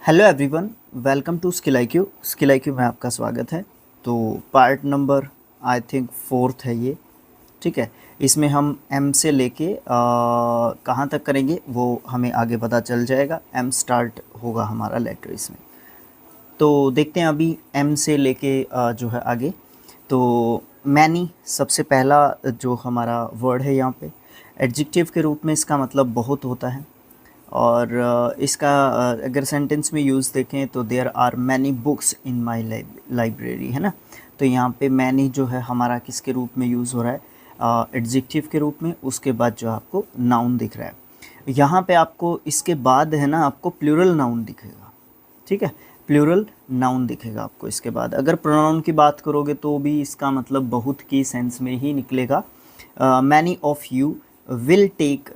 Hello everyone, welcome to skill I Q में आपका स्वागत है। तो part number I think fourth है ये। ठीक है, इसमें हम एम से लेके कहाँ तक करेंगे वो हमें आगे पता चल जाएगा। एम स्टार्ट होगा हमारा लेटर इसमें। तो देखते हैं अभी एम से लेके जो है आगे। तो मैनी सबसे पहला जो हमारा वर्ड है यहाँ पे एडजेक्टिव के रूप में, इसका मतलब बहुत होता है। और इसका अगर सेंटेंस में यूज़ देखें तो there are many books in my library, है ना। तो यहाँ पे मैनी जो है हमारा किसके रूप में यूज़ हो रहा है, एडजेक्टिव के रूप में। उसके बाद जो आपको नाउन दिख रहा है यहाँ पे, आपको इसके बाद है ना आपको प्लूरल नाउन दिखेगा। ठीक है, प्लूरल नाउन दिखेगा आपको इसके बाद। अगर प्रोनाउन की बात करोगे तो भी इसका मतलब बहुत की सेंस में ही निकलेगा। Many of you will take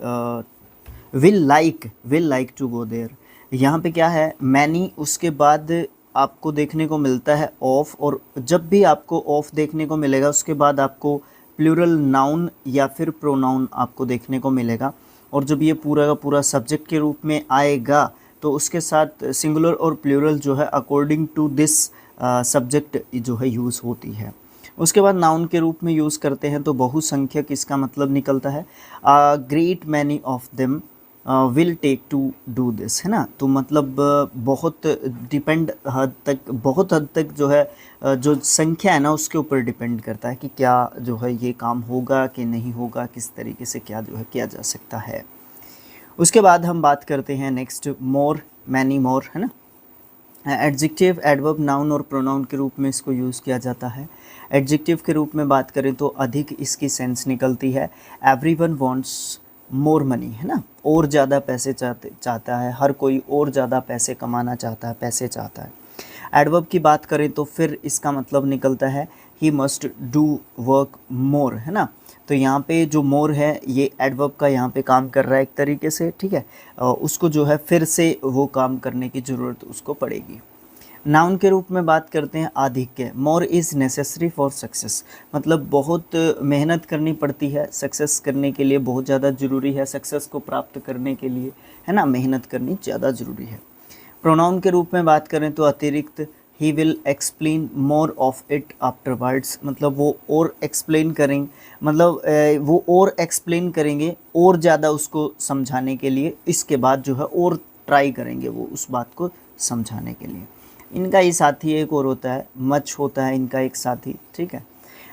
will like to go there. यहाँ पे क्या है, मैनी उसके बाद आपको देखने को मिलता है ऑफ, और जब भी आपको ऑफ देखने को मिलेगा उसके बाद आपको प्लूरल नाउन या फिर प्रोनाउन आपको देखने को मिलेगा। और जब ये पूरा का पूरा सब्जेक्ट के रूप में आएगा तो उसके साथ सिंगुलर और प्लूरल जो है अकॉर्डिंग टू दिस सब्जेक्ट जो है यूज़ होती है। उसके बाद नाउन के रूप में यूज़ करते हैं तो बहुसंख्यक इसका मतलब निकलता है great many of them will take to do this, है ना। तो मतलब बहुत डिपेंड बहुत हद तक जो है जो संख्या है ना उसके ऊपर डिपेंड करता है कि क्या जो है ये काम होगा कि नहीं होगा, किस तरीके से क्या जो है किया जा सकता है। उसके बाद हम बात करते हैं नेक्स्ट मोर, मैनी मोर, है ना। एडजेक्टिव, एडवर्ब, नाउन और प्रोनाउन के रूप में इसको यूज़ किया जाता है। एडजेक्टिव के रूप में बात करें तो अधिक इसकी सेंस निकलती है। एवरीवन वांट्स मोर मनी, है ना, और ज़्यादा पैसे चाहता है, हर कोई और ज़्यादा पैसे कमाना चाहता है, पैसे चाहता है। एडवर्ब की बात करें तो फिर इसका मतलब निकलता है he must do work more, है ना। तो यहाँ पे जो मोर है ये एडवर्ब का यहाँ पे काम कर रहा है एक तरीके से। ठीक है, उसको जो है फिर से वो काम करने की ज़रूरत उसको पड़ेगी। नाउन के रूप में बात करते हैं आधिक्य। More is necessary for success, मतलब बहुत मेहनत करनी पड़ती है सक्सेस करने के लिए, बहुत ज़्यादा ज़रूरी है सक्सेस को प्राप्त करने के लिए, है ना, मेहनत करनी ज़्यादा ज़रूरी है। प्रोनाउन के रूप में बात करें तो अतिरिक्त, he will explain more of it afterwards, मतलब वो और एक्सप्लेन करेंगे, मतलब वो और एक्सप्लेन करेंगे और ज़्यादा उसको समझाने के लिए, इसके बाद जो है और ट्राई करेंगे वो उस बात को समझाने के लिए। इनका ही साथी एक और होता है, मच होता है इनका एक साथी। ठीक है,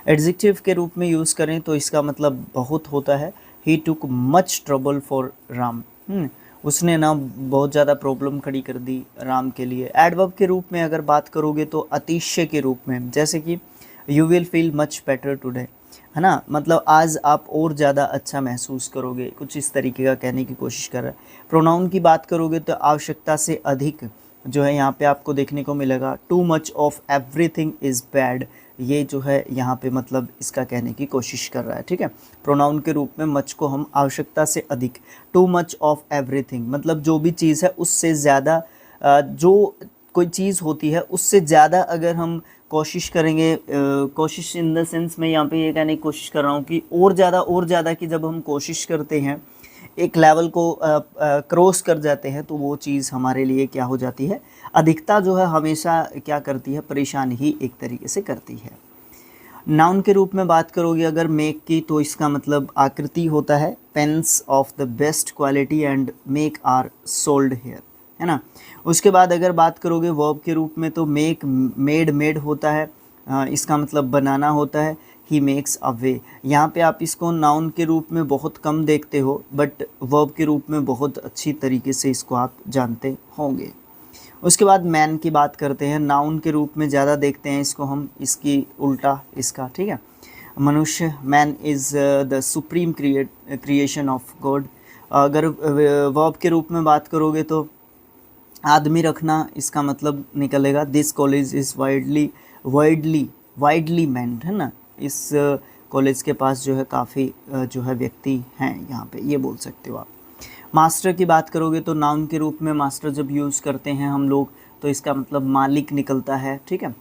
एडजेक्टिव के रूप में यूज़ करें तो इसका मतलब बहुत होता है। ही टुक मच ट्रबल फॉर राम, उसने ना बहुत ज़्यादा प्रॉब्लम खड़ी कर दी राम के लिए। एडवर्ब के रूप में अगर बात करोगे तो अतिशय के रूप में, जैसे कि you will feel much better today, है ना, मतलब आज आप और ज़्यादा अच्छा महसूस करोगे, कुछ इस तरीके का कहने की कोशिश कर रहा है। प्रोनाउन की बात करोगे तो आवश्यकता से अधिक जो है यहाँ पे आपको देखने को मिलेगा। Too much of everything is bad, ये जो है यहाँ पे मतलब इसका कहने की कोशिश कर रहा है। ठीक है, प्रोनाउन के रूप में मच को हम आवश्यकता से अधिक, टू मच ऑफ एवरीथिंग मतलब जो भी चीज़ है उससे ज़्यादा, जो कोई चीज़ होती है उससे ज़्यादा अगर हम कोशिश करेंगे, कोशिश इन द सेंस मैं यहाँ पे ये कहने की कोशिश कर रहा हूँ कि और ज़्यादा की जब हम कोशिश करते हैं, एक लेवल को क्रॉस कर जाते हैं, तो वो चीज़ हमारे लिए क्या हो जाती है, अधिकता जो है हमेशा क्या करती है, परेशान ही एक तरीके से करती है। नाउन के रूप में बात करोगे अगर मेक की, तो इसका मतलब आकृति होता है। Pens of the best quality and make are sold here, है ना। उसके बाद अगर बात करोगे वर्ब के रूप में तो मेक, मेड होता है, इसका मतलब बनाना होता है। ही मेक्स अ वे, यहाँ पे आप इसको नाउन के रूप में बहुत कम देखते हो, बट वर्ब के रूप में बहुत अच्छी तरीके से इसको आप जानते होंगे। उसके बाद मैन की बात करते हैं, नाउन के रूप में ज़्यादा देखते हैं इसको हम, इसकी उल्टा इसका। ठीक है, मनुष्य, man is the supreme creation of God. अगर वर्ब के रूप में बात करोगे तो आदमी रखना, इसका मतलब निकलेगा this college is widely manned, है ना। इस कॉलेज के पास जो है काफ़ी जो है व्यक्ति हैं यहाँ पे, ये बोल सकते हो आप। मास्टर की बात करोगे तो नाउन के रूप में मास्टर जब यूज़ करते हैं हम लोग तो इसका मतलब मालिक निकलता है। ठीक है,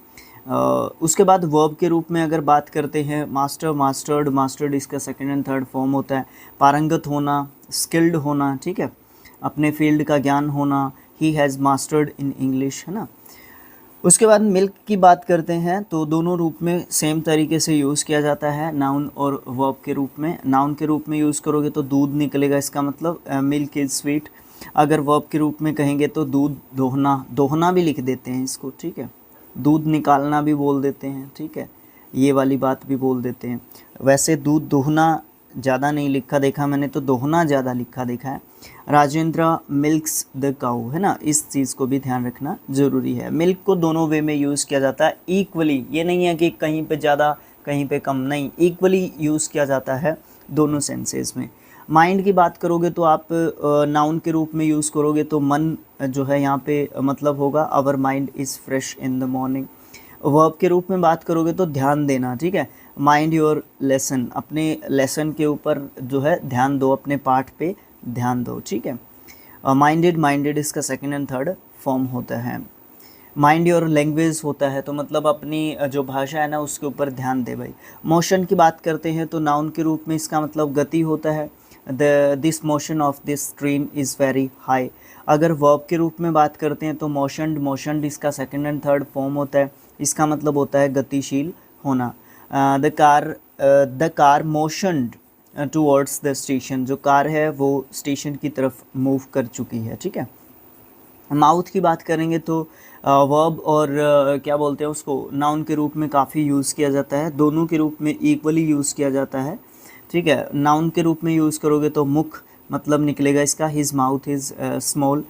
उसके बाद वर्ब के रूप में अगर बात करते हैं, मास्टर, मास्टर्ड इसका सेकंड एंड थर्ड फॉर्म होता है। पारंगत होना, स्किल्ड होना, ठीक है, अपने फील्ड का ज्ञान होना। He has mastered in English, है ना। उसके बाद मिल्क की बात करते हैं तो दोनों रूप में सेम तरीके से यूज़ किया जाता है, नाउन और वर्ब के रूप में। नाउन के रूप में यूज़ करोगे तो दूध निकलेगा, इसका मतलब मिल्क इज़ स्वीट। अगर वर्ब के रूप में कहेंगे तो दूध दोहना, दोहना भी लिख देते हैं इसको, ठीक है। दूध निकालना भी बोल देते हैं, ठीक है, ये वाली बात भी बोल देते हैं। वैसे दूध दोहना ज़्यादा नहीं लिखा देखा मैंने, तो दोहना ज़्यादा लिखा देखा है। राजेंद्र मिल्क्स द काऊ, है ना, इस चीज़ को भी ध्यान रखना ज़रूरी है। मिल्क को दोनों वे में यूज़ किया जाता है इक्वली, ये नहीं है कि कहीं पे ज़्यादा कहीं पे कम, नहीं, इक्वली यूज़ किया जाता है दोनों सेंसेस में। माइंड की बात करोगे तो आप नाउन के रूप में यूज़ करोगे तो मन जो है यहाँ पे मतलब होगा our mind is fresh in the morning. Verb के रूप में बात करोगे तो ध्यान देना, ठीक है, माइंड योर लेसन, अपने लेसन के ऊपर जो है ध्यान दो, अपने पाठ पे ध्यान दो, ठीक है। माइंडेड, माइंडेड इसका सेकंड एंड थर्ड फॉर्म होता है। माइंड योर लैंग्वेज होता है तो मतलब अपनी जो भाषा है ना उसके ऊपर ध्यान दे भाई। मोशन की बात करते हैं तो नाउन के रूप में इसका मतलब गति होता है, this motion of this train is very high. अगर वर्ब के रूप में बात करते हैं तो मोशनड, मोशनड इसका सेकंड एंड थर्ड फॉर्म होता है, इसका मतलब होता है गतिशील होना। The car motioned towards the station, जो कार है वो स्टेशन की तरफ मूव कर चुकी है, ठीक है। माउथ की बात करेंगे तो वर्ब और क्या बोलते हैं उसको, नाउन के रूप में काफ़ी यूज़ किया जाता है, दोनों के रूप में इक्वली यूज़ किया जाता है, ठीक है। नाउन के रूप में यूज़ करोगे तो मुख मतलब निकलेगा इसका, हिज माउथ इज़ स्मॉल।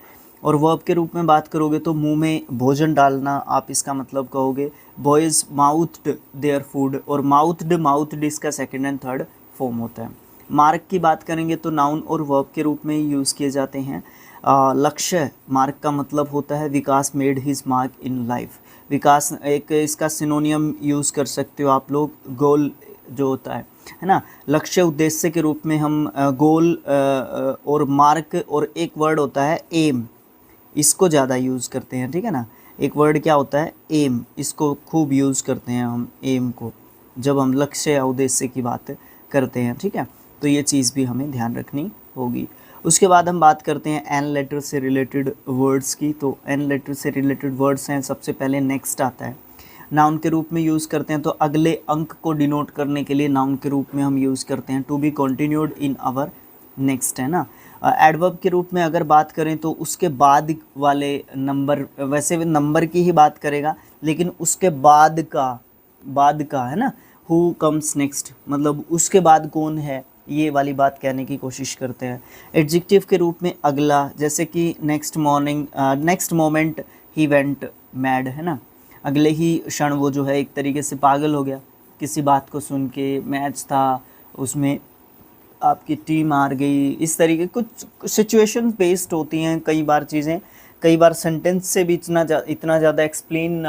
और वर्ब के रूप में बात करोगे तो मुंह में भोजन डालना आप इसका मतलब कहोगे, बॉयज़ माउथड देयर फूड, और माउथड, माउथड इसका सेकंड एंड थर्ड फॉर्म होता है। मार्क की बात करेंगे तो नाउन और वर्ब के रूप में ही यूज़ किए जाते हैं। लक्ष्य, मार्क का मतलब होता है विकास, made his mark in life, विकास एक इसका सिनोनियम यूज़ कर सकते हो आप लोग, गोल जो होता है ना। लक्ष्य उद्देश्य के रूप में हम गोल और मार्क, और एक वर्ड होता है एम, इसको ज़्यादा यूज़ करते हैं, ठीक है ना। एक वर्ड क्या होता है एम, इसको खूब यूज़ करते हैं हम एम को जब हम लक्ष्य या उद्देश्य की बात करते हैं, ठीक है। तो ये चीज़ भी हमें ध्यान रखनी होगी। उसके बाद हम बात करते हैं एन लेटर से रिलेटेड वर्ड्स की। तो एन लेटर से रिलेटेड वर्ड्स हैं, सबसे पहले नेक्स्ट आता है। नाउन के रूप में यूज़ करते हैं तो अगले अंक को डिनोट करने के लिए नाउन के रूप में हम यूज़ करते हैं to be continued in our next, है ना। एडवर्ब के रूप में अगर बात करें तो उसके बाद वाले नंबर, वैसे नंबर की ही बात करेगा लेकिन उसके बाद का है ना, हु कम्स नेक्स्ट, मतलब उसके बाद कौन है, ये वाली बात कहने की कोशिश करते हैं। एडजेक्टिव के रूप में अगला, जैसे कि next morning, next moment he went mad, है ना, अगले ही क्षण वो जो है एक तरीके से पागल हो गया किसी बात को सुन के, मैच था उसमें आपकी टीम हार गई, इस तरीके कुछ सिचुएशन बेस्ड होती हैं कई बार चीज़ें, कई बार सेंटेंस से भी इतना ज़्यादा एक्सप्लेन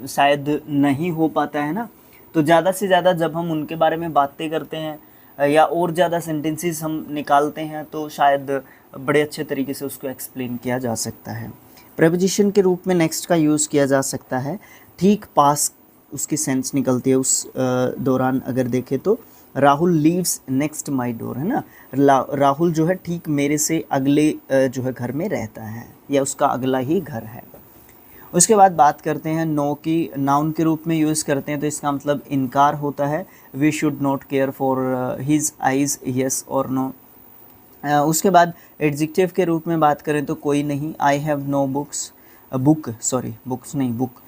शायद नहीं हो पाता है ना। तो ज़्यादा से ज़्यादा जब हम उनके बारे में बातें करते हैं या और ज़्यादा सेंटेंसेस हम निकालते हैं तो शायद बड़े अच्छे तरीके से उसको एक्सप्लेन किया जा सकता है। प्रेपोजिशन के रूप में नेक्स्ट का यूज़ किया जा सकता है, ठीक पास उसकी सेंस निकलती है उस दौरान। अगर देखें तो Rahul leaves next my door, है ना, राहुल जो है ठीक मेरे से अगले जो है घर में रहता है या उसका अगला ही घर है। उसके बाद बात करते हैं नो की। नाउन के रूप में यूज़ करते हैं तो इसका मतलब इनकार होता है, we should not care for his eyes, yes और नो। उसके बाद एडजेक्टिव के रूप में बात करें तो कोई नहीं, I have no books, books नहीं बुक।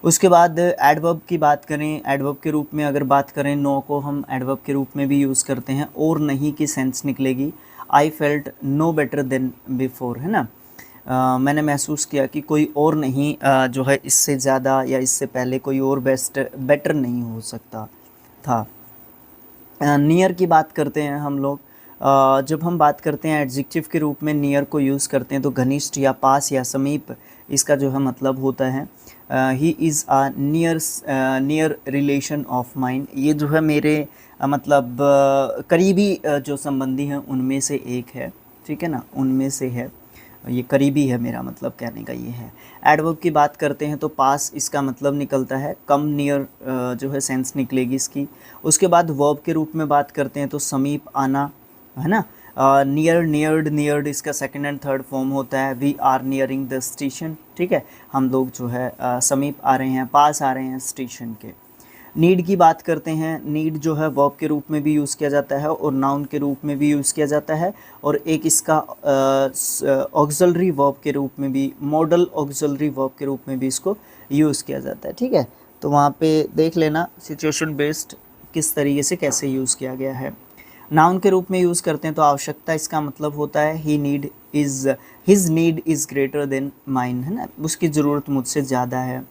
उसके बाद एडवर्ब की बात करें, एडवर्ब के रूप में अगर बात करें नो को हम एडवर्ब के रूप में भी यूज़ करते हैं, और नहीं की सेंस निकलेगी, I felt no better than before, है ना, मैंने महसूस किया कि कोई और नहीं जो है इससे ज़्यादा या इससे पहले कोई और बेटर नहीं हो सकता था। नियर की बात करते हैं हम लोग, जब हम बात करते हैं एडजेक्टिव के रूप में नियर को यूज़ करते हैं तो घनिष्ठ या पास या समीप इसका जो है मतलब होता है। He is a near relation of mine, ये जो है मेरे मतलब करीबी जो संबंधी हैं उनमें से एक है, ठीक है ना, उनमें से है, ये करीबी है, मेरा मतलब कहने का ये है। एडवर्ब की बात करते हैं तो पास इसका मतलब निकलता है, कम नियर जो है सेंस निकलेगी इसकी। उसके बाद वर्ब के रूप में बात करते हैं तो समीप आना, है ना, नियर, नियर्ड, नियर्ड इसका सेकंड एंड थर्ड फॉर्म होता है। We are nearing the station, ठीक है, हम लोग जो है समीप आ रहे हैं, पास आ रहे हैं स्टेशन के। नीड की बात करते हैं। नीड जो है वर्ब के रूप में भी यूज़ किया जाता है और नाउन के रूप में भी यूज़ किया जाता है, और एक इसका ऑक्सिलरी वर्ब के रूप में भी, मॉडल ऑक्सिलरी वर्ब के रूप में भी इसको यूज़ किया जाता है, ठीक है। तो वहाँ पे देख लेना सिचुएशन बेस्ड किस तरीके से कैसे यूज़ किया गया है। नाउन के रूप में यूज़ करते हैं तो आवश्यकता इसका मतलब होता है he need is, his need is greater than mine, है ना, उसकी ज़रूरत मुझसे ज़्यादा है।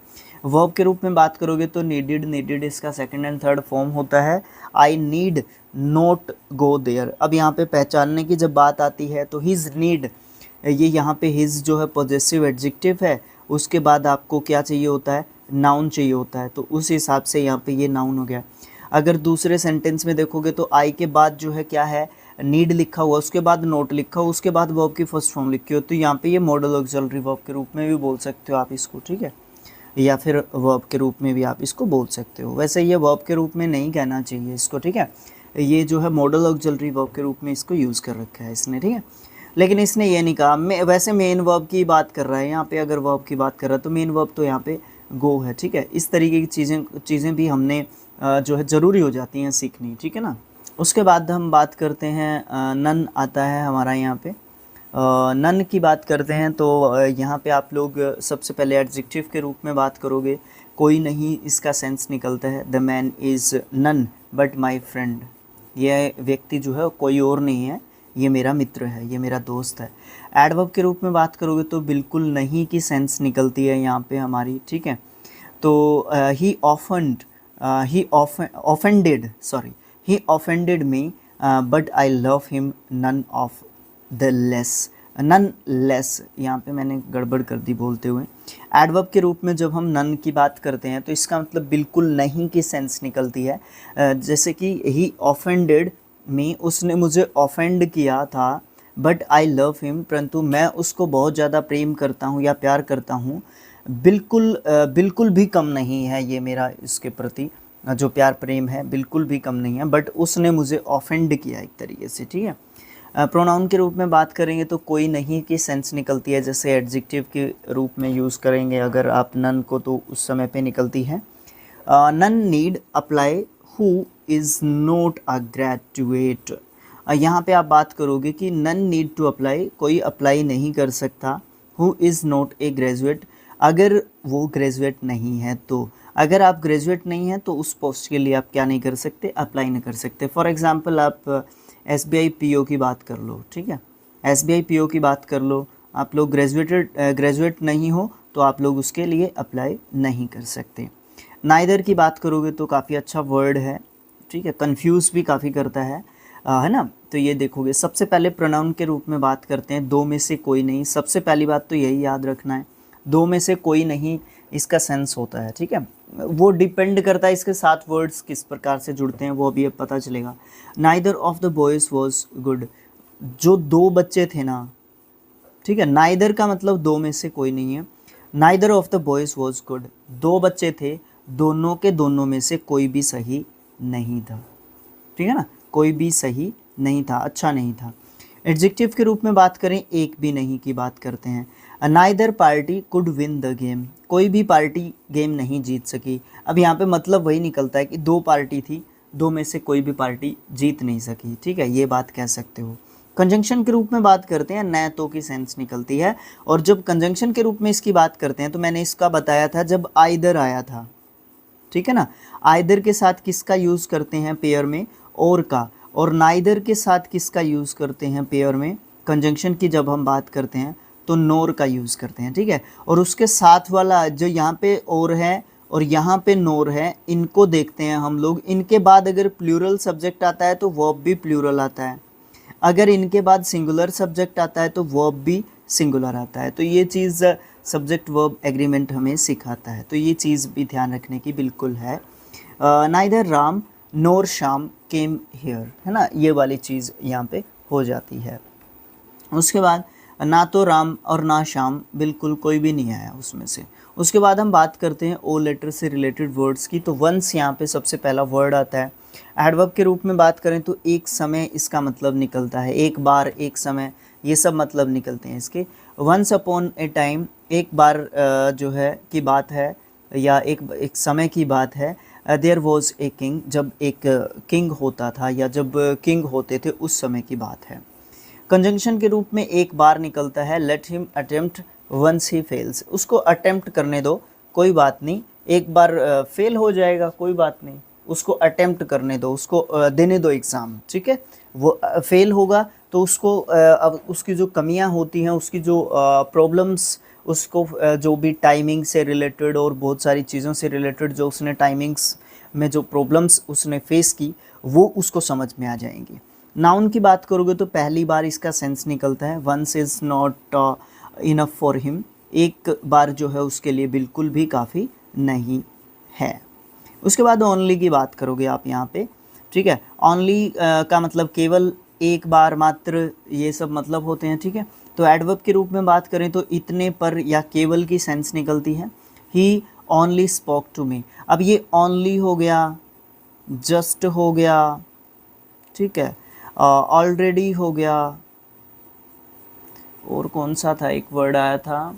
वर्ब के रूप में बात करोगे तो नीडिड, नीडिड इसका सेकंड एंड थर्ड फॉर्म होता है। I need not go there. अब यहाँ पे पहचानने की जब बात आती है तो हिज नीड, ये यहाँ पे हिज जो है पॉजेसिव एडजेक्टिव है, उसके बाद आपको क्या चाहिए होता है, नाउन चाहिए होता है, तो उस हिसाब से यहाँ पे ये नाउन हो गया। अगर दूसरे सेंटेंस में देखोगे तो आई के बाद जो है क्या है, नीड लिखा हुआ, उसके बाद नोट लिखा हुआ, उसके बाद वर्ब की फर्स्ट फॉर्म लिखी हो, तो यहाँ पे ये मॉडल ऑक्सिलरी वर्ब के रूप में भी बोल सकते हो आप इसको, ठीक है, या फिर वर्ब के रूप में भी आप इसको बोल सकते हो। वैसे ये वर्ब के रूप में नहीं कहना चाहिए इसको, ठीक है, ये जो है मॉडल ऑक्सिलरी वर्ब के रूप में इसको यूज़ कर रखा है इसने, ठीक है। लेकिन इसने ये नहीं कहा, मैं वैसे मेन वर्ब की बात कर रहा है यहाँ पे, अगर वर्ब की बात कर रहा है तो मेन वर्ब तो यहाँ पे गो है, ठीक है। इस तरीके की चीज़ें भी हमने जो है ज़रूरी हो जाती हैं सीखनी, ठीक है ना। उसके बाद हम बात करते हैं नन आता है हमारा यहाँ पे। नन की बात करते हैं तो यहाँ पे आप लोग सबसे पहले एडजेक्टिव के रूप में बात करोगे। कोई नहीं इसका सेंस निकलता है, the man is none but my friend. यह व्यक्ति जो है कोई और नहीं है, ये मेरा मित्र है, ये मेरा दोस्त है। एडवर्ब के रूप में बात करोगे तो बिल्कुल नहीं की सेंस निकलती है यहाँ पे हमारी, ठीक है। तो he offended me but I love him none of the less. None less यहाँ पे मैंने गड़बड़ कर दी बोलते हुए। एडवर्ब के रूप में जब हम नन की बात करते हैं तो इसका मतलब बिल्कुल नहीं की सेंस निकलती है। जैसे कि ही ऑफेंडेड मी, उसने मुझे ऑफेंड किया था, बट आई लव हिम, परंतु मैं उसको बहुत ज़्यादा प्रेम करता हूँ या प्यार करता हूँ। बिल्कुल भी कम नहीं है ये मेरा इसके प्रति जो प्यार प्रेम है, बिल्कुल भी कम नहीं है, बट उसने मुझे ऑफेंड किया एक तरीके से, ठीक है। प्रोनाउन के रूप में बात करेंगे तो कोई नहीं की सेंस निकलती है, जैसे एडजेक्टिव के रूप में यूज़ करेंगे अगर आप नन को तो उस समय पे निकलती है। None need apply who is not a graduate. यहाँ पे आप बात करोगे कि नन नीड टू अप्लाई, कोई अप्लाई नहीं कर सकता, who is not a graduate, अगर वो ग्रेजुएट नहीं है तो। अगर आप ग्रेजुएट नहीं हैं तो उस पोस्ट के लिए आप क्या नहीं कर सकते, अप्लाई नहीं कर सकते। फॉर एग्ज़ाम्पल आप SBI PO की बात कर लो, ठीक है, SBI PO की बात कर लो, आप लोग ग्रेजुएट नहीं हो तो आप लोग उसके लिए अप्लाई नहीं कर सकते। नाइदर की बात करोगे तो काफ़ी अच्छा वर्ड है, ठीक है, कंफ्यूज भी काफ़ी करता है ना। तो ये देखोगे, सबसे पहले प्रोनाउन के रूप में बात करते हैं, दो में से कोई नहीं। सबसे पहली बात तो यही याद रखना है, दो में से कोई नहीं इसका सेंस होता है, ठीक है। वो डिपेंड करता है इसके साथ वर्ड्स किस प्रकार से जुड़ते हैं, वो अभी अब पता चलेगा। Neither of the boys was good, जो दो बच्चे थे ना, ठीक है, नाइदर का मतलब दो में से कोई नहीं है। Neither of the boys was good, दो बच्चे थे, दोनों के दोनों में से कोई भी सही नहीं था, ठीक है ना, कोई भी सही नहीं था, अच्छा नहीं था। एडजेक्टिव के रूप में बात करें, एक भी नहीं की बात करते हैं। Neither party could win the game, कोई भी पार्टी गेम नहीं जीत सकी। अब यहाँ पे मतलब वही निकलता है कि दो पार्टी थी, दो में से कोई भी पार्टी जीत नहीं सकी, ठीक है, ये बात कह सकते हो। कंजंक्शन के रूप में बात करते हैं, न तो की सेंस निकलती है, और जब कंजंक्शन के रूप में इसकी बात करते हैं तो मैंने इसका बताया था जब आइदर आया था, ठीक है ना। आइदर के साथ किसका यूज़ करते हैं पेयर में, और का, और नाइदर के साथ किसका यूज़ करते हैं पेयर में, कंजंक्शन की जब हम बात करते हैं तो नोर का यूज़ करते हैं, ठीक है। और उसके साथ वाला जो यहाँ पे और है और यहाँ पे नोर है, इनको देखते हैं हम लोग। इनके बाद अगर प्लूरल सब्जेक्ट आता है तो वर्ब भी प्लूरल आता है, अगर इनके बाद सिंगुलर सब्जेक्ट आता है तो वर्ब भी सिंगुलर आता है। तो ये चीज़ सब्जेक्ट वर्ब एग्रीमेंट हमें सिखाता है, तो ये चीज़ भी ध्यान रखने की बिल्कुल है। Neither Ram NOR Shyam came here, है ना, ये वाली चीज़ यहाँ पे हो जाती है। उसके बाद ना तो राम और ना श्याम, बिल्कुल कोई भी नहीं आया उसमें से। उसके बाद हम बात करते हैं ओ लेटर से रिलेटेड वर्ड्स की। तो वंस यहाँ पे सबसे पहला वर्ड आता है। एडवर्ब के रूप में बात करें तो एक समय इसका मतलब निकलता है, एक बार, एक समय, ये सब मतलब निकलते हैं इसके। वंस अपॉन ए टाइम, एक बार जो है की बात है या एक समय की बात है। देयर वॉज ए किंग, जब एक किंग होता था या जब किंग होते थे उस समय की बात है। कंजंक्शन के रूप में एक बार निकलता है। Let him attempt once he fails, उसको अटेम्प्ट करने दो, कोई बात नहीं, एक बार फेल हो जाएगा, कोई बात नहीं, उसको अटेम्प्ट करने दो, उसको देने दो एग्ज़ाम, ठीक है। वो फेल होगा तो उसको अब उसकी जो कमियां होती हैं, उसकी जो प्रॉब्लम्स, उसको जो भी टाइमिंग से रिलेटेड और बहुत सारी चीज़ों से रिलेटेड जो उसने टाइमिंग्स में जो प्रॉब्लम्स उसने फेस की, वो उसको समझ में आ जाएंगी। नाउन की बात करोगे तो पहली बार इसका सेंस निकलता है, once is not enough for him, एक बार जो है उसके लिए बिल्कुल भी काफ़ी नहीं है। उसके बाद ओनली की बात करोगे आप यहाँ पे, ठीक है। ओनली का मतलब केवल, एक बार, मात्र, ये सब मतलब होते हैं, ठीक है। तो एडवर्ब के रूप में बात करें तो इतने पर या केवल की सेंस निकलती है। ही ओनली स्पोक टू मी, अब ये ओनली हो गया, जस्ट हो गया, ठीक है, ऑलरेडी हो गया, और कौन सा था, एक वर्ड आया था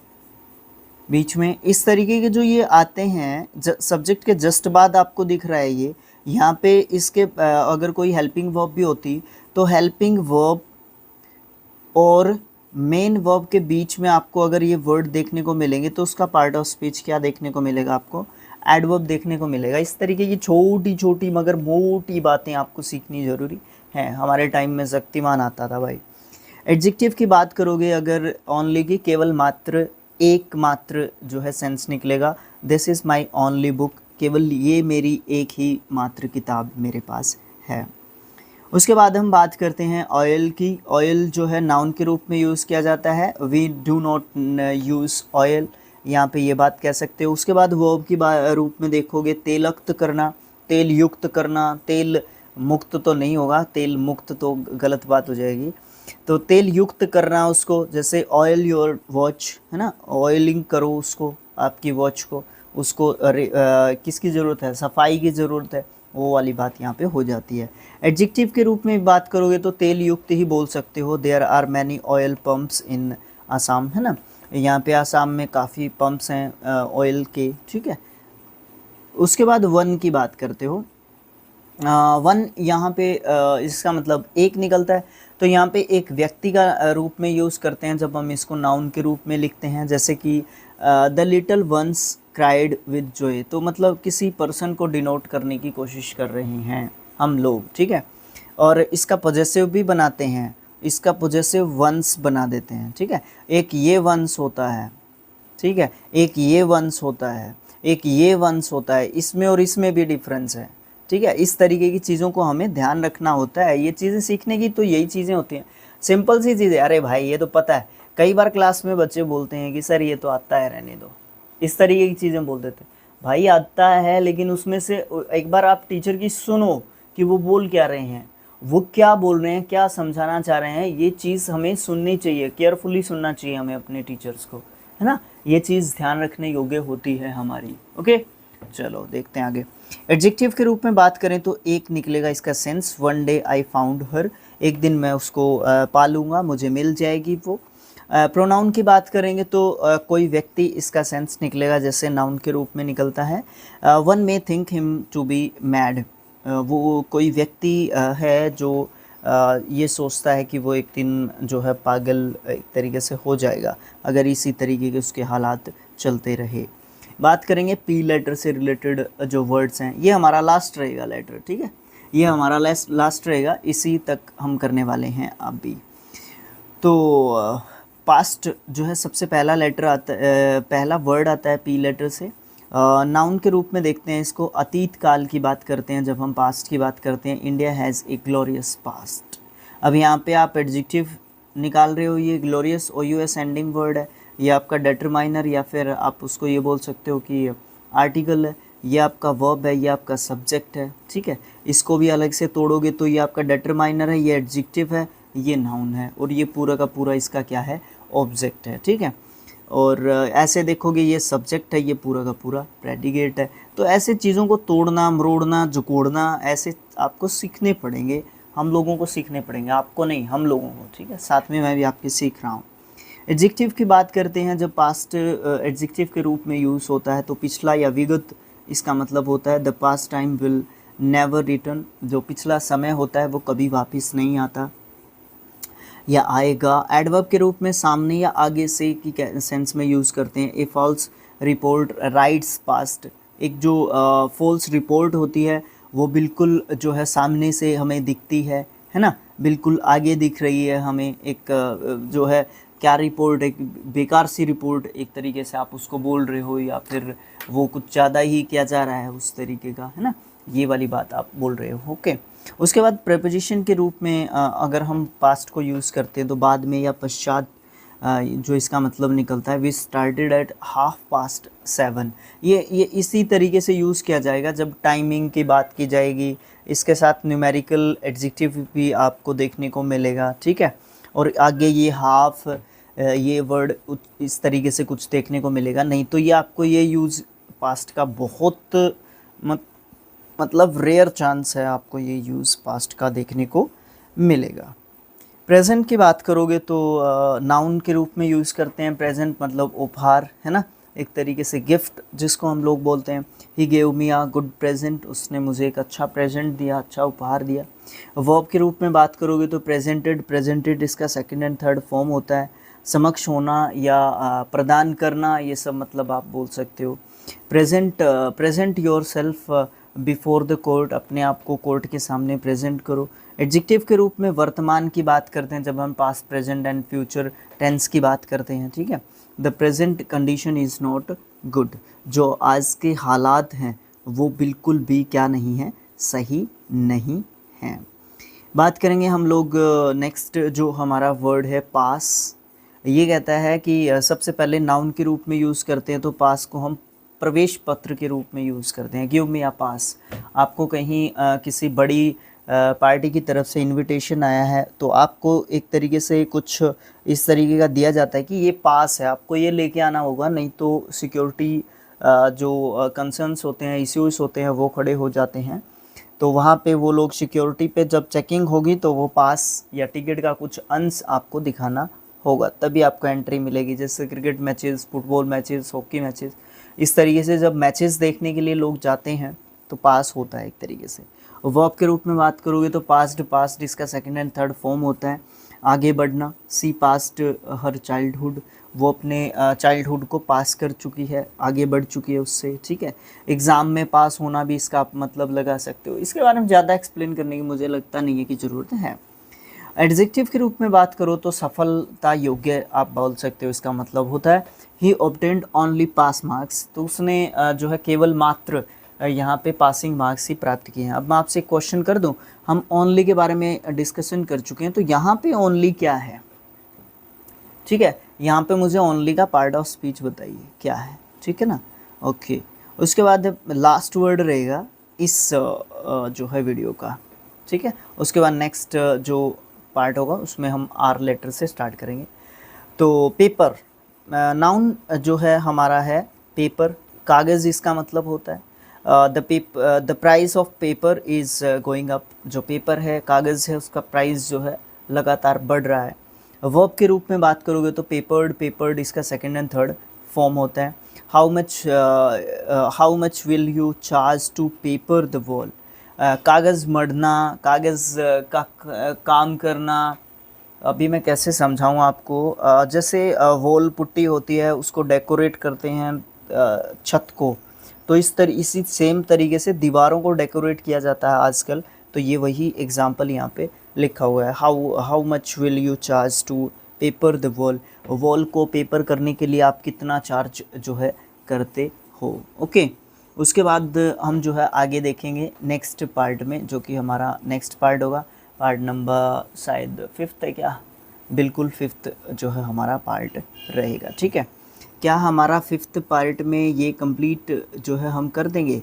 बीच में, इस तरीके के जो ये आते हैं सब्जेक्ट के जस्ट बाद आपको दिख रहा है ये यहाँ पे। इसके अगर कोई हेल्पिंग वर्ब भी होती तो हेल्पिंग वर्ब और मेन वर्ब के बीच में आपको अगर ये वर्ड देखने को मिलेंगे तो उसका पार्ट ऑफ स्पीच क्या देखने को मिलेगा, आपको एडवर्ब देखने को मिलेगा। इस तरीके की छोटी छोटी मगर मोटी बातें आपको सीखनी ज़रूरी है। हमारे टाइम में शक्तिमान आता था भाई। एडजेक्टिव की बात करोगे अगर ओनली की, केवल, मात्र, एकमात्र जो है सेंस निकलेगा। This is my only book, केवल ये मेरी एक ही मात्र किताब मेरे पास है। उसके बाद हम बात करते हैं ऑयल की। ऑयल जो है नाउन के रूप में यूज़ किया जाता है। We do not use oil, यहाँ पे ये बात कह सकते हो। उसके बाद वर्ब की रूप में देखोगे, तेलक्त करना, तेल युक्त करना, तेल मुक्त तो नहीं होगा, तेल मुक्त तो गलत बात हो जाएगी। तो तेल युक्त करना उसको, जैसे ऑयल योर वॉच, है ना, ऑयलिंग करो उसको, आपकी वॉच को, उसको किसकी ज़रूरत है, सफाई की ज़रूरत है, वो वाली बात यहाँ पे हो जाती है। एडजेक्टिव के रूप में बात करोगे तो तेल युक्त ही बोल सकते हो। There are many oil pumps in Assam, है ना, यहाँ पे आसाम में काफ़ी पंप्स हैं ऑयल के, ठीक है। उसके बाद वन की बात करते हो। वन यहाँ पे इसका मतलब एक निकलता है। तो यहाँ पे एक व्यक्ति का रूप में यूज़ करते हैं जब हम इसको नाउन के रूप में लिखते हैं, जैसे कि the little ones cried with joy, तो मतलब किसी पर्सन को डिनोट करने की कोशिश कर रहे हैं हम लोग, ठीक है। और इसका पॉजेसिव भी बनाते हैं, इसका पॉजेसिव वंस बना देते हैं, ठीक है। एक ये वंस होता है, ठीक है, एक ये वंस होता है, एक ये वंस होता है, इसमें और इसमें भी डिफरेंस है, ठीक है। इस तरीके की चीज़ों को हमें ध्यान रखना होता है। ये चीज़ें सीखने की तो यही चीज़ें होती हैं, सिंपल सी चीज़ें। अरे भाई ये तो पता है, कई बार क्लास में बच्चे बोलते हैं कि सर ये तो आता है, रहने दो, इस तरीके की चीज़ें बोल देते हैं। भाई आता है, लेकिन उसमें से एक बार आप टीचर की सुनो कि वो बोल क्या रहे हैं, वो क्या बोल रहे हैं, क्या समझाना चाह रहे हैं, ये चीज़ हमें सुननी चाहिए, केयरफुली सुनना चाहिए हमें अपने टीचर्स को, है ना। ये चीज़ ध्यान रखने योग्य होती है हमारी। ओके, चलो देखते हैं आगे। एडजेक्टिव के रूप में बात करें तो एक निकलेगा इसका sense, one day I found her, एक दिन मैं उसको पालूंगा, मुझे मिल जाएगी वो। प्रोनाउन की बात करेंगे तो कोई व्यक्ति इसका सेंस निकलेगा, जैसे नाउन के रूप में निकलता है। One may think him to be mad, वो कोई व्यक्ति है जो ये सोचता है कि वो एक दिन जो है पागल एक तरीके से हो जाएगा अगर इसी तरीके के उसके हालात चलते रहे। बात करेंगे पी लेटर से रिलेटेड जो वर्ड्स हैं, ये हमारा लास्ट रहेगा लेटर, ठीक है, ये हमारा लास्ट रहेगा, इसी तक हम करने वाले हैं अभी। तो पास्ट जो है सबसे पहला लेटर आता पहला वर्ड आता है पी लेटर से। नाउन के रूप में देखते हैं इसको, अतीत काल की बात करते हैं जब हम पास्ट की बात करते हैं। India has a glorious past. अब यहाँ पे आप एडजेक्टिव निकाल रहे हो, ये ग्लोरियस OUS एंडिंग वर्ड है, ये आपका डिटरमाइनर या फिर आप उसको ये बोल सकते हो कि आर्टिकल है, ये आपका वर्ब है, ये आपका सब्जेक्ट है, ठीक है। इसको भी अलग से तोड़ोगे तो ये आपका डिटरमाइनर है, ये एडजेक्टिव है, ये नाउन है, और ये पूरा का पूरा इसका क्या है, ऑब्जेक्ट है, ठीक है। और ऐसे देखोगे ये सब्जेक्ट है, ये पूरा का पूरा प्रेडिकेट है। तो ऐसे चीज़ों को तोड़ना, मरोड़ना, जोड़ना ऐसे आपको सीखने पड़ेंगे, हम लोगों को सीखने पड़ेंगे, आपको नहीं, हम लोगों को, ठीक है। साथ में मैं भी आपके सीख रहा हूँ। एडजेक्टिव की बात करते हैं, जब पास्ट एडजेक्टिव के रूप में यूज़ होता है तो पिछला या विगत इसका मतलब होता है the past time will never return, जो पिछला समय होता है वो कभी वापस नहीं आता या आएगा। एडवर्ब के रूप में सामने या आगे से की सेंस में यूज़ करते हैं। ए फॉल्स रिपोर्ट राइट्स पास्ट, एक जो फॉल्स रिपोर्ट होती है वो बिल्कुल जो है सामने से हमें दिखती है ना, बिल्कुल आगे दिख रही है हमें। एक जो है क्या रिपोर्ट, एक बेकार सी रिपोर्ट एक तरीके से आप उसको बोल रहे हो, या फिर वो कुछ ज़्यादा ही किया जा रहा है उस तरीके का, है ना, ये वाली बात आप बोल रहे हो। ओके, उसके बाद प्रेपोजिशन के रूप में अगर हम पास्ट को यूज़ करते हैं तो बाद में या पश्चात जो इसका मतलब निकलता है, वी स्टार्टेड एट 7:30। ये इसी तरीके से यूज़ किया जाएगा जब टाइमिंग की बात की जाएगी। इसके साथ न्यूमेरिकल एडजेक्टिव भी आपको देखने को मिलेगा, ठीक है। और आगे ये हाफ ये वर्ड इस तरीके से कुछ देखने को मिलेगा नहीं, तो ये आपको ये यूज़ पास्ट का बहुत मतलब रेयर चांस है आपको ये यूज़ पास्ट का देखने को मिलेगा। प्रेजेंट की बात करोगे तो नाउन के रूप में यूज़ करते हैं प्रेजेंट, मतलब उपहार, है ना, एक तरीके से गिफ्ट जिसको हम लोग बोलते हैं। He gave me a good present, उसने मुझे एक अच्छा प्रेजेंट दिया, अच्छा उपहार दिया। वर्ब के रूप में बात करोगे तो प्रेजेंटेड, प्रेजेंटेड इसका सेकंड एंड थर्ड फॉर्म होता है। समक्ष होना या प्रदान करना, ये सब मतलब आप बोल सकते हो। Present your self before the court, अपने आप को कोर्ट के सामने प्रेजेंट करो। एडजेक्टिव के रूप में वर्तमान की बात करते हैं जब हम past, present and future tense की बात करते हैं, ठीक है। The present condition is not good, जो आज के हालात हैं वो बिल्कुल भी क्या नहीं है, सही नहीं है। बात करेंगे हम लोग नेक्स्ट जो हमारा वर्ड है पास। ये कहता है कि सबसे पहले नाउन के रूप में यूज़ करते हैं तो पास को हम प्रवेश पत्र के रूप में यूज़ करते हैं। गिव मी अ पास, आपको कहीं किसी बड़ी पार्टी की तरफ से इनविटेशन आया है तो आपको एक तरीके से कुछ इस तरीके का दिया जाता है कि ये पास है, आपको ये लेके आना होगा, नहीं तो सिक्योरिटी जो कंसर्न्स होते हैं, इश्यूज़ होते हैं वो खड़े हो जाते हैं। तो वहाँ पे वो लोग सिक्योरिटी पे जब चेकिंग होगी तो वो पास या टिकट का कुछ अंश आपको दिखाना होगा, तभी आपको एंट्री मिलेगी। जैसे cricket matches, football matches, hockey matches, इस तरीके से जब मैचेस देखने के लिए लोग जाते हैं तो पास होता है एक तरीके से। वर्ब के रूप में बात करोगे तो पास्ट इसका सेकंड एंड थर्ड फॉर्म होता है। आगे बढ़ना, सी पास्ट हर चाइल्डहुड, वो अपने चाइल्डहुड को पास कर चुकी है, आगे बढ़ चुकी है उससे, ठीक है। एग्ज़ाम में पास होना भी इसका आप मतलब लगा सकते हो। इसके बारे में ज़्यादा एक्सप्लेन करने की मुझे लगता नहीं है कि ज़रूरत है। एडजेक्टिव के रूप में बात करो तो सफलता योग्य आप बोल सकते हो, इसका मतलब होता है ही ऑब्टेन्ड ओनली पास मार्क्स, तो उसने जो है केवल मात्र यहाँ पे पासिंग मार्क्स ही प्राप्त किए हैं। अब मैं आपसे एक क्वेश्चन कर दूं, हम ओनली के बारे में डिस्कशन कर चुके हैं, तो यहाँ पे ओनली क्या है, ठीक है। यहाँ पे मुझे ओनली का पार्ट ऑफ स्पीच बताइए क्या है, ठीक है ना। ओके, उसके बाद लास्ट वर्ड रहेगा इस जो है वीडियो का, ठीक है। उसके बाद नेक्स्ट जो पार्ट होगा उसमें हम आर लेटर से स्टार्ट करेंगे। तो पेपर, नाउन जो है हमारा है पेपर, कागज़ इसका मतलब होता है। The price of paper is going up, जो पेपर है, कागज़ है, उसका प्राइस जो है लगातार बढ़ रहा है। वर्ब के रूप में बात करोगे तो पेपर्ड इसका सेकंड एंड थर्ड फॉर्म होता है। How much will you charge to paper the wall, कागज़ मढ़ना, कागज़ का काम करना। अभी मैं कैसे समझाऊँ आपको, जैसे वॉल पुट्टी होती है उसको डेकोरेट करते हैं छत को, तो इसी सेम तरीके से दीवारों को डेकोरेट किया जाता है आजकल। तो ये वही एग्जांपल यहाँ पे लिखा हुआ है, how much will you charge to paper the wall, wall को पेपर करने के लिए आप कितना चार्ज जो है करते हो। ओके, उसके बाद हम जो है आगे देखेंगे नेक्स्ट पार्ट में, जो कि हमारा नेक्स्ट पार्ट होगा, पार्ट नंबर शायद 5th है क्या, बिल्कुल 5th जो है हमारा पार्ट रहेगा, ठीक है। क्या हमारा 5th पार्ट में ये कंप्लीट जो है हम कर देंगे?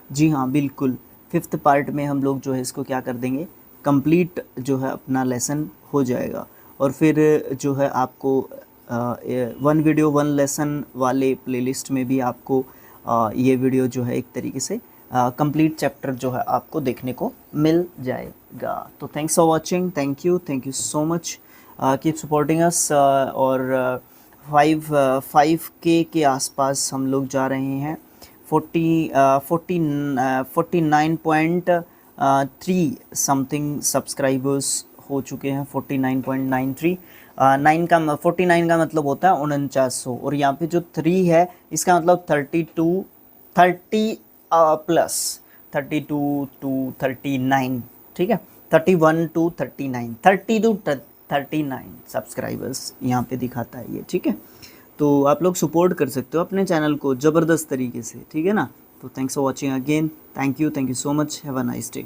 जी हाँ, बिल्कुल 5th पार्ट में हम लोग जो है इसको क्या कर देंगे, कंप्लीट जो है अपना लेसन हो जाएगा। और फिर जो है आपको वन वीडियो वन लेसन वाले प्लेलिस्ट में भी आपको ये वीडियो जो है एक तरीके से कंप्लीट चैप्टर जो है आपको देखने को मिल जाएगा। तो thanks for watching, thank you so much, keep supporting us. और 5K के आसपास हम लोग जा रहे हैं। 49.3 समथिंग सब्सक्राइबर्स हो चुके हैं। 49.93 9 का 49 का मतलब होता है 4900, और यहाँ पे जो 3 है इसका मतलब 30 प्लस 32 to 39, ठीक है, 31 to 39, 30 to 39 सब्सक्राइबर्स यहाँ पे दिखाता है ये, ठीक है। तो आप लोग सपोर्ट कर सकते हो अपने चैनल को ज़बरदस्त तरीके से, ठीक है ना। तो thanks for watching again, thank you so much, have a nice day.